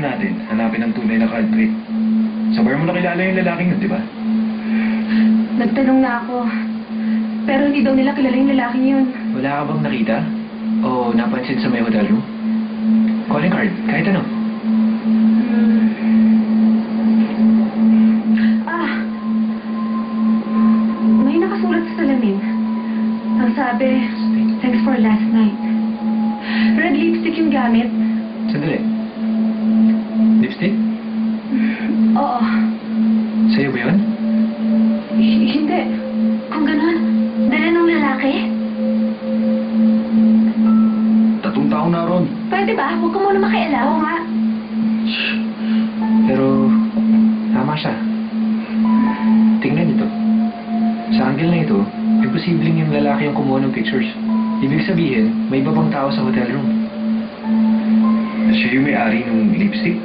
gagawin natin? Hanapin ang tunay na culprit. Sa bar mo nakilala yung lalaking yun, di ba? Nagtanong na ako. Pero hindi daw nila kilala yung lalaking yun. Wala ka bang nakita? O napansin sa may hotel room? Calling card, kahit ano. May nakasulat sa salamin. Ang sabi, thanks for last night. Red lipstick yung gamit. Sandali. Lipstick? Oo. Sa'yo ba yun? Hindi. Kung ganun, dala ng lalaki? Tatong tao na ron. Pwede ba? Huwag ka muna makialam. Oo nga. Pero, tama siya. Tingnan ito. Sa angle na ito, imposibleng yung lalaki yung kumuha ng pictures. Ibig sabihin, may iba pang tao sa hotel room. Siya yung may-ari ng lipstick?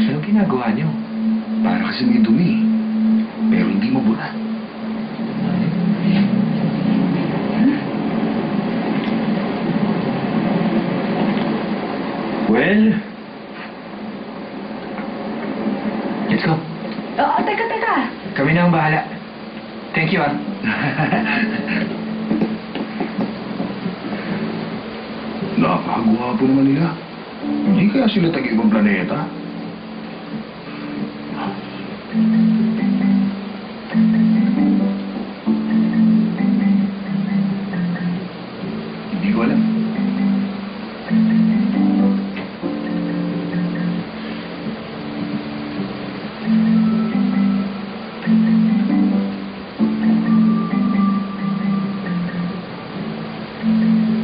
Anong ginagawa niyo? Para kasi may dumi. Pero hindi mabura. Well, let's go. Oo, teka. Kami na ang bahala. Thank you, ah. Napakagwapo naman nila. Hindi kaya sila tag-ibang planeta? Hindi ko alam.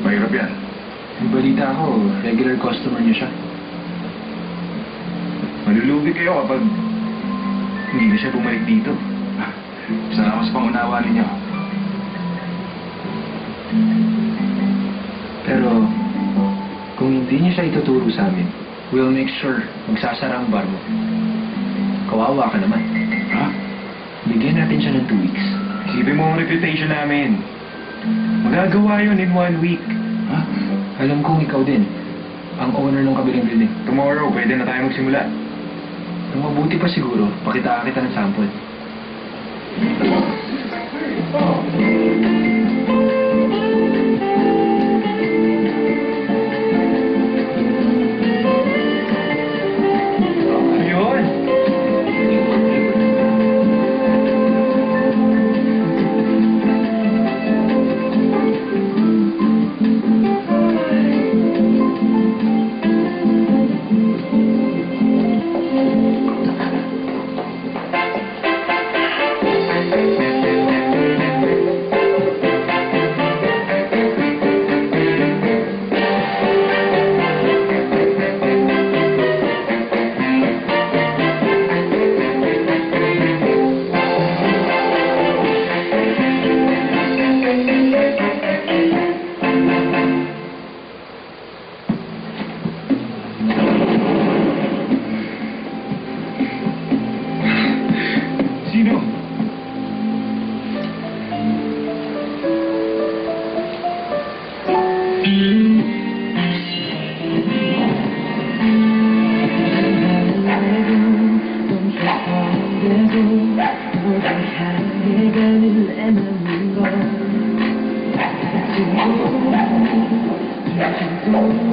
Mahirap yan. May balita ako, regular customer niyo siya. Malulugi kayo kapag hindi na siya bumalik dito. Salamat sa pangunawa ninyo. Pero, kung hindi niyo siya ituturo sa amin, we'll make sure magsasara ang bar mo. Kawawa ka naman. Ha? Bigyan natin siya ng 2 weeks. Isipin mo ang reputation namin. Magagawa yun in 1 week. Ha? Alam kong ikaw din, ang owner ng kabilang building. Tomorrow, pwede na tayo magsimula. Ang mabuti pa siguro, pakita kita ng sample. Ayun! Sino? Thank you.